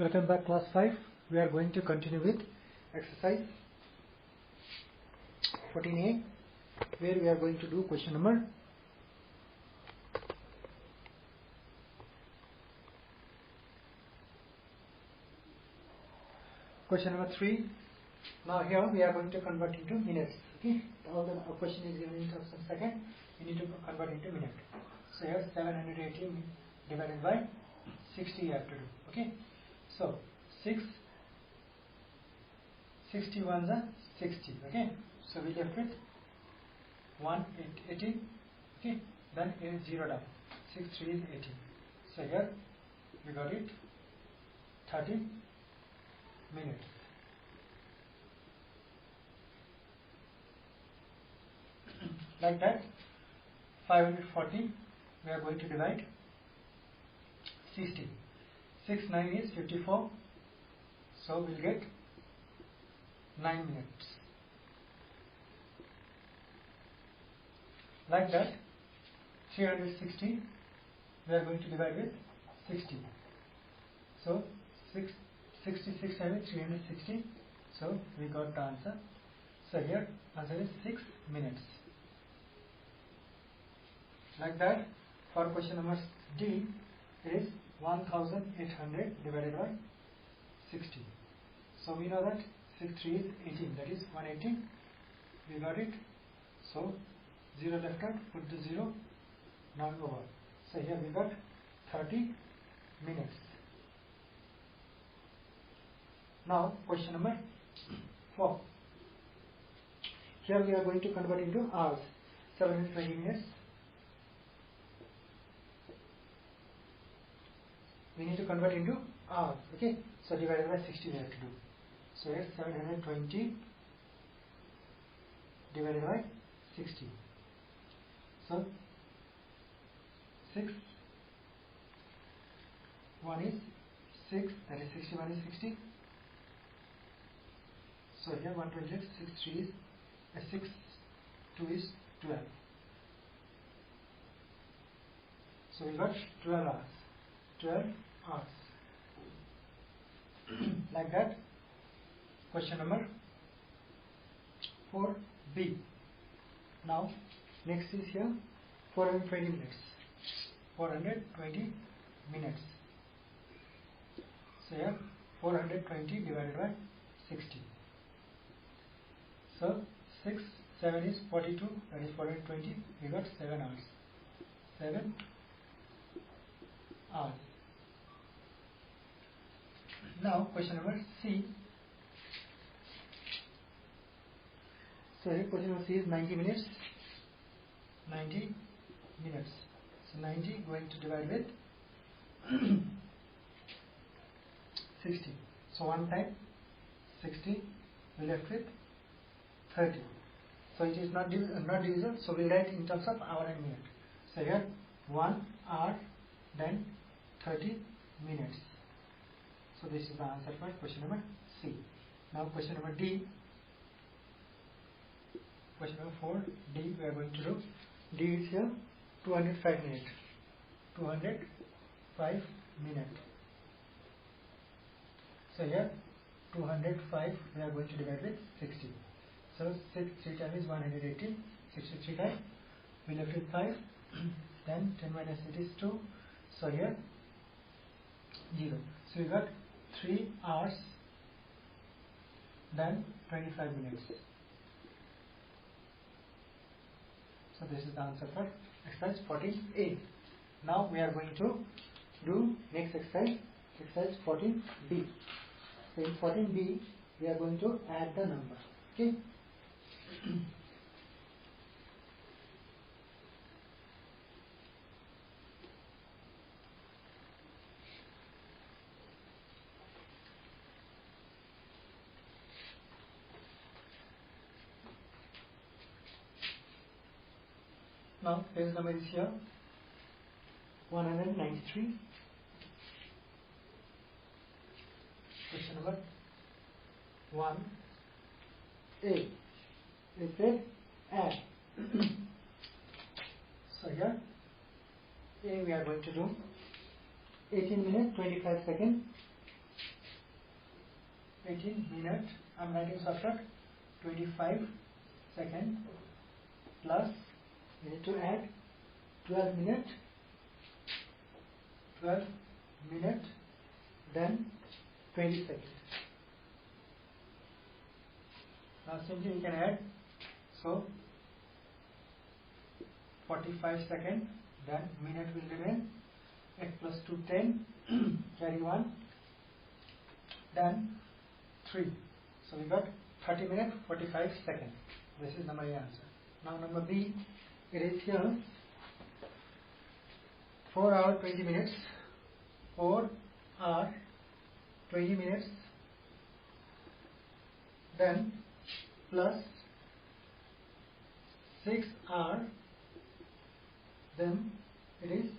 Welcome back, class 5. We are going to continue with exercise 14a, where we are going to do question number 3. Now here we are going to convert into minutes. Okay, all the question is given in terms of second. We need to convert into minute. So here 780 divided by 60 you have to do. Okay, so 61 is 60. Okay, so we left with 180. Okay, then 0 down. 6 3 is 80. So here we got it 30 minutes. Like that, 540 we are going to divide 60. 6 9 is 54, so we'll get 9 minutes. Like that, 360 we are going to divide with 60. So 66 times 360, so we got the answer. So here answer is 6 minutes. Like that, for question number D is 1800 divided by 60. So we know that 6 3 is 18, that is 180. We got it. So 0 left out, put the 0 down over. So here we got 30 minutes. Now question number 4. Here we are going to convert into hours. 720 minutes. We need to convert into hours. Okay, so divided by 60 we have to do. So here 720 divided by 60. So 6 1 is 6, that is 61 is 60. So here 128, 6 3 is 6 2 is 12. So we got 12 hours. 12 hours. Like that, question number 4b. Now next is here 420 minutes. 420 minutes. So here 420 divided by 60. So 6 7 is 42, that is 420. We got 7 hours. 7 hours. Now question number C. So here question number C is 90 minutes. 90 minutes. So 90 going to divide with 60. So 1 time 60, we left with 30. So it is not divisible, so we write in terms of hour and minute. So here 1 hour, then 30 minutes. So this is the answer for question number C. Now question number D. Question number 4, D we are going to do. D is here 205 minutes. 205 minutes. So here 205 we are going to divide with 60. So 6 3 times is 180. 63 times we left with 5. Then 10 minus 8 is 2. So here 0. So we got 3 hours, then 25 minutes. So this is the answer for exercise 14a. Now we are going to do next exercise, exercise 14b. So in 14b we are going to add the number. Okay. Now page number is here 193. Question number 1a. It says add. So here A we are going to do 18 minutes 25 seconds 18 minute, I'm writing shortcut, 25 second plus, we need to add 12 minute, then 20 seconds. Now simply we can add, so 45 second, then minute will remain, 8 plus 2, 10, carry 1, then 3. So we got 30 minutes, 45 seconds. This is number A answer. Now number B, it is here 4 hours 20 minutes, 4 hours 20 minutes, then plus 6 hours, then it is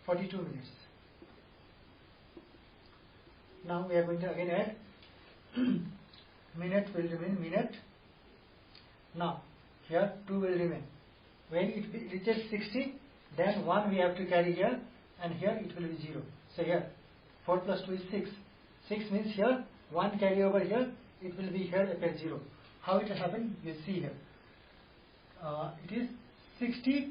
42 minutes. Now we are going to again add minute will remain minute. Now here 2 will remain. When it reaches 60, then 1 we have to carry here, and here it will be 0. So here 4 plus 2 is 6. 6 means here 1 carry over here, it will be here appear 0. How it will happen? You see here. It is 60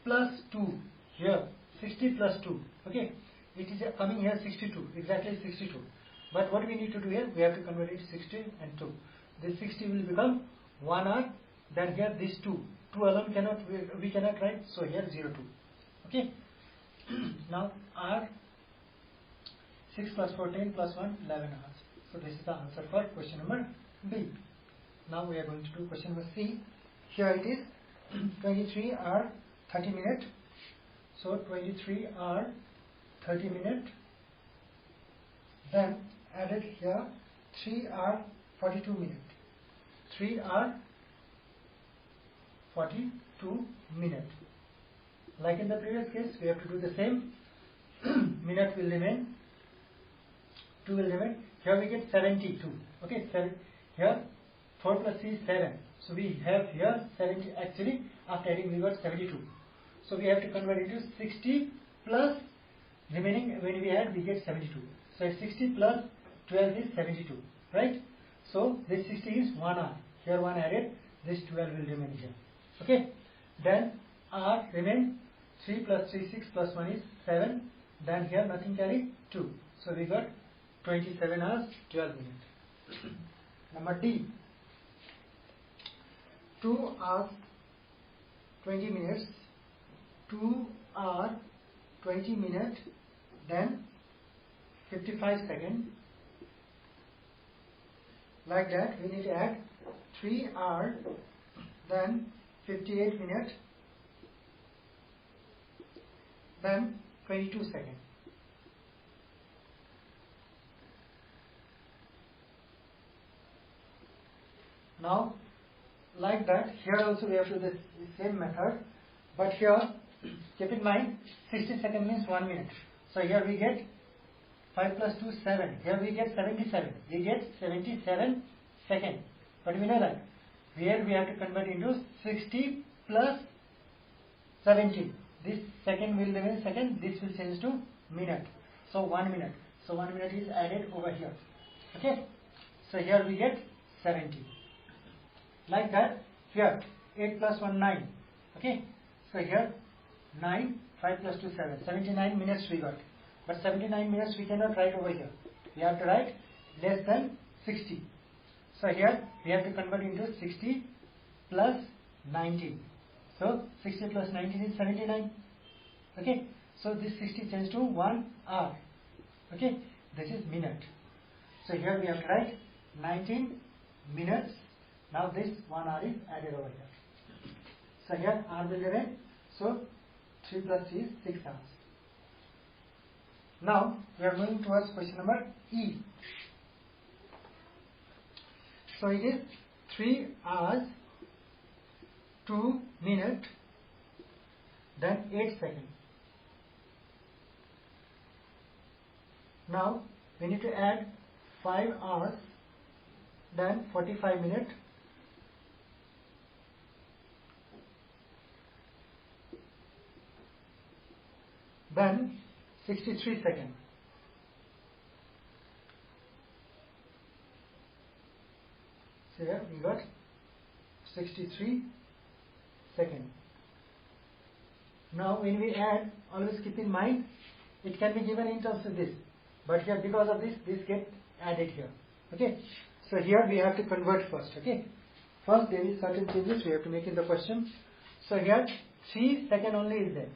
plus 2 here. 60 plus 2. Okay. It is coming here 62. Exactly 62. But what we need to do here? We have to convert it 60 and 2. This 60 will become 1 hour. Then here this 2. 2 alone cannot, we cannot write. So here 0, 2. Okay. Now R 6 plus 4, 10 plus 1, 11 hours. So this is the answer for question number B. Now we are going to do question number C. Here it is 23 hour 30 minute. So 23 hour 30 minute. Then added here 3 hour 42 minute. 3 hour 42 minute. Like in the previous case, we have to do the same. Minute will remain, 2 will remain. Here we get 72. Okay, here 4 plus 3 is 7. So we have here 70. Actually, after adding we got 72. So we have to convert it to 60 plus remaining. When we add, we get 72. So 60 plus 12 is 72. Right? So this 60 is 1 hour. Here 1 added. This 12 will remain here. Okay. Then R remain 3 plus 3 6 plus 1 is 7. Then here nothing carry 2. So we got 27 hours 12 minutes. Number D. 2 hours 20 minutes. 2 hours 20 minutes. Then 55 seconds. Like that, we need to add 3 hours, then 58 minutes, then 22 seconds. Now, like that, here also we have to do the same method, but here, keep in mind, 60 seconds means 1 minute. So here we get 5 plus 2, 7. Here we get 77. We get 77 seconds. But we know that. Here we have to convert into 60 plus 70. This second will remain second. This will change to minute. So 1 minute. So 1 minute is added over here. Okay. So here we get 70. Like that. Here 8 plus 1, 9. Okay. So here 9, 5 plus 2, 7. 79 minutes we got. But 79 minutes we cannot write over here. We have to write less than 60. So here we have to convert into 60 plus 19. So 60 plus 19 is 79. Okay. So this 60 changes to 1 hour. Okay. This is minute. So here we have to write 19 minutes. Now this 1 hour is added over here. So here hour will remain. So 3 plus 3 is 6 hours. Now we are moving towards question number E. So it is 3 hours 2 minutes then 8 seconds. Now we need to add 5 hours then 45 minutes then 63 seconds. So here we got 63 seconds. Now when we add, always keep in mind it can be given in terms of this, but here because of this get added here. Okay, so here we have to convert first. Okay, first there is certain changes we have to make in the question. So here 3 seconds only is there.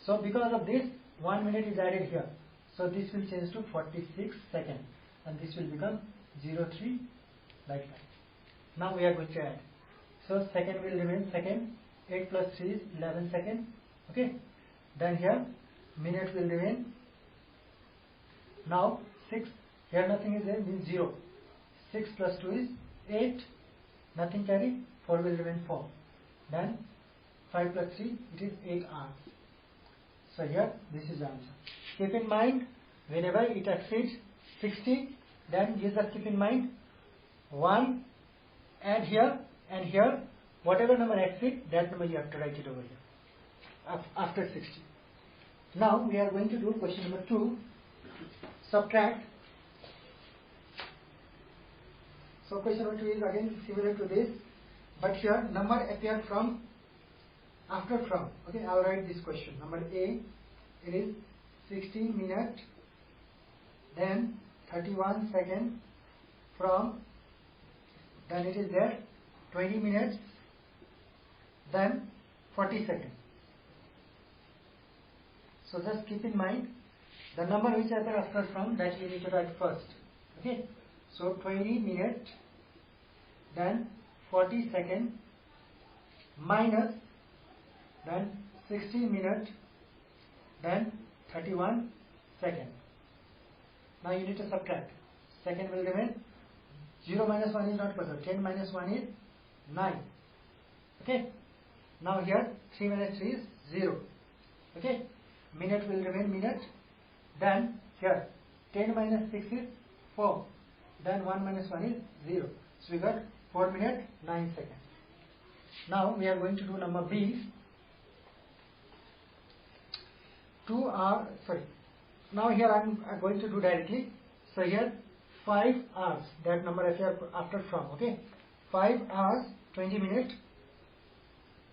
So because of this 1 minute is added here. So this will change to 46 seconds and this will become 03 like that. Now we are going to add. So second will remain second. 8 plus 3 is 11 seconds. Okay. Then here minute will remain. Now 6. Here nothing is there, means 0. 6 plus 2 is 8. Nothing carry. 4 will remain 4. Then 5 plus 3, it is 8 hours. So here this is the answer. Keep in mind whenever it exceeds 60, then you just keep in mind 1 add here and here, whatever number exceeds, that number you have to write it over here after 60. Now we are going to do question number 2, subtract. So question number 2 is again similar to this, but here number appeared from after from. Okay, I will write this question. Number A, it is 16 minutes, then 31 seconds from, then it is there 20 minutes, then 40 seconds. So just keep in mind the number which appears after from, that you need to write first. Okay, so 20 minutes, then 40 seconds, minus, then 60 minutes, then 31 seconds. Now you need to subtract. Second will remain. 0 minus 1 is not possible. 10 minus 1 is 9. Okay. Now here 3 minus 3 is 0. Okay. Minute will remain minute. Then here 10 minus 6 is 4. Then 1 minus 1 is 0. So we got 4 minutes 9 seconds. Now we are going to do number B. 2 hours. Sorry. Now here I am going to do directly. So here 5 hours. That number after from. Okay. 5 hours 20 minutes.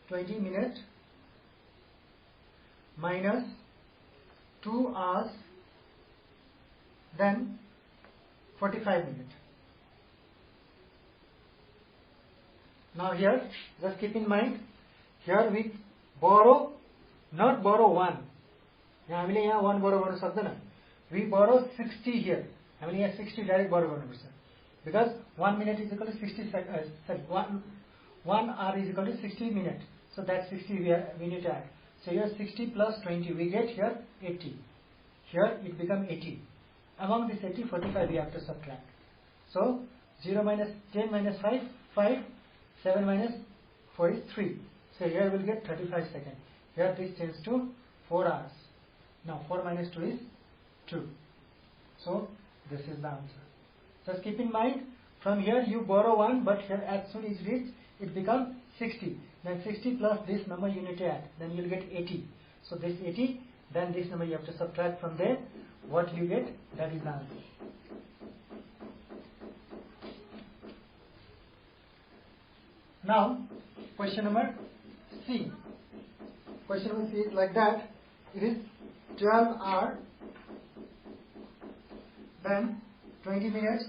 20 minutes minus 2 hours, then 45 minutes. Now here just keep in mind, here we borrow, not borrow 1. हामीले यहाँ 1 borrow गर्न सक्दैन. We borrow 60 here. हामीले यहाँ 60 direct borrow गर्नुपर्छ. Because 1 minute is equal to 60 seconds. Sorry, 1 hour is equal to 60 minutes. So that 60 we need to add. So here 60 plus 20 we get here 80. Here it becomes 80. Among this 80, 45 we have to subtract. So 0 minus 10 minus 5, 5. 7 minus 4 is 3. So here we will get 35 seconds. Here this changes to 4 hours. Now 4 minus 2 is 2. So this is the answer. Just keep in mind, from here you borrow 1, but here as soon as it reaches, it becomes 60. Then 60 plus this number you need to add. Then you will get 80. So this 80, then this number you have to subtract from there. What you get, that is the answer. Now, question number C. Question number C is like that. It is 12 hours, then 20 minutes,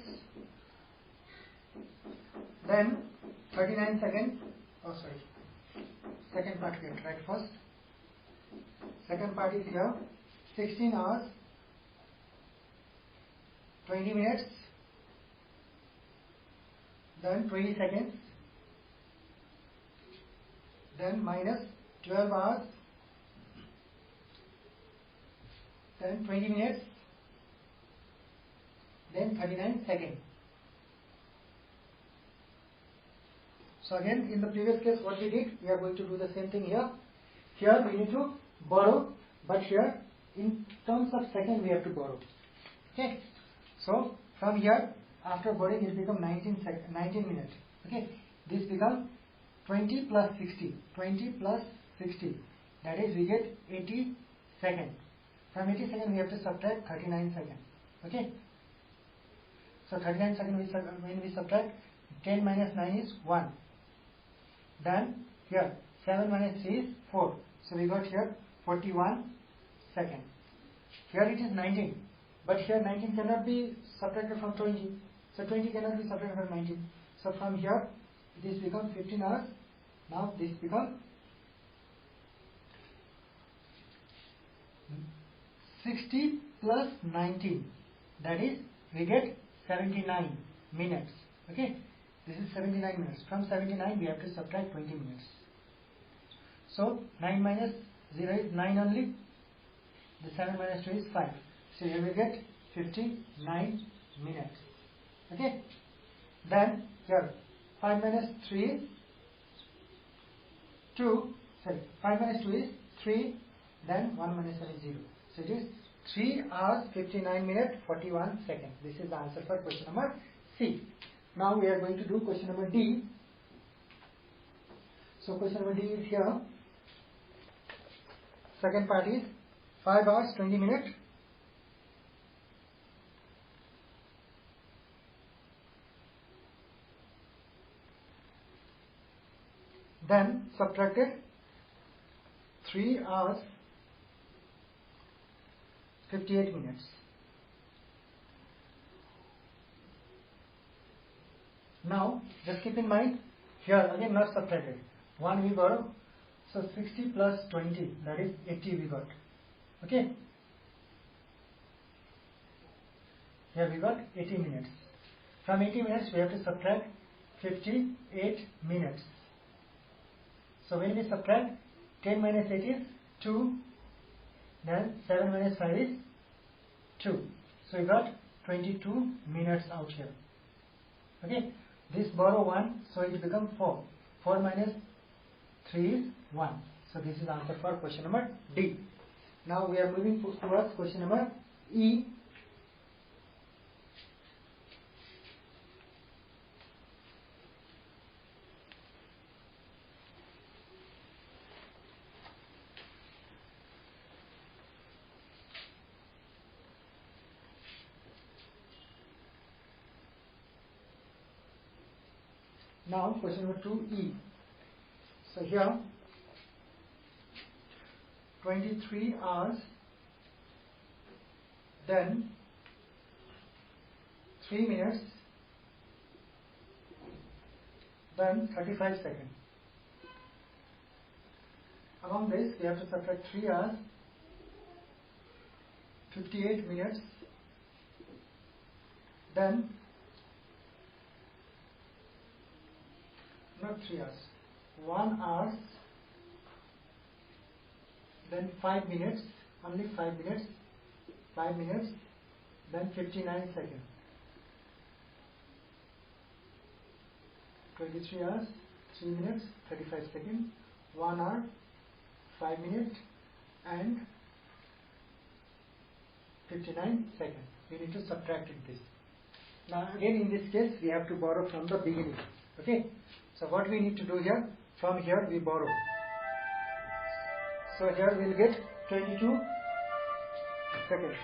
then 39 seconds. Oh, sorry. Second part get right first. Second part is here. 16 hours, 20 minutes, then 20 seconds, then minus 12 hours, then 20 minutes, then 39 seconds. So again, in the previous case what we did, we are going to do the same thing here. Here we need to borrow, but here in terms of second we have to borrow. Okay. So from here, after borrowing it becomes 19 minutes. Okay. This becomes 20 plus 60. 20 plus 60. That is, we get 80 seconds. From 80 seconds we have to subtract 39 seconds. Okay. So 39 seconds when we subtract, 10 minus 9 is 1. Then here 7 minus 3 is 4. So we got here 41 seconds. Here it is 19. But here 19 cannot be subtracted from 20. So 20 cannot be subtracted from 19. So from here this becomes 15 hours. Now this becomes 60 plus 19. That is, we get 79 minutes. Okay, this is 79 minutes. From 79 we have to subtract 20 minutes. So 9 minus 0 is 9 only. The 7 minus 2 is 5. So here we get 59 minutes. Okay. Then here 5 minus 3 is 2. Sorry, 5 minus 2 is 3. Then 1 minus 1 is 0. So it is 3 hours 59 minutes 41 seconds. This is the answer for question number C. Now we are going to do question number D. So question number D is here. Second part is 5 hours 20 minutes. Then subtracted 3 hours 58 minutes. Now just keep in mind, here again not subtracted. 1 we borrow, so 60 plus 20, that is 80 we got. Okay. Here we got 80 minutes. From 80 minutes we have to subtract 58 minutes. So when we subtract, 10 minus 8 is 2. Then 7 minus 5 is 2. So we got 22 minutes out here. Okay. This borrow 1, so it becomes 4. 4 minus 3 is 1. So this is the answer for question number D. Now we are moving towards question number E. Now question number 2E. So here 23 hours, then 3 minutes, then 35 seconds. Among this we have to subtract 3 hours, 58 minutes, then not 3 hours, 1 hour, then 5 minutes, only 5 minutes, 5 minutes, then 59 seconds. 23 hours, 3 minutes, 35 seconds, 1 hour, 5 minutes, and 59 seconds. We need to subtract this. Now again in this case we have to borrow from the beginning. Okay. So what we need to do here, from here we borrow. So here we will get 22 seconds.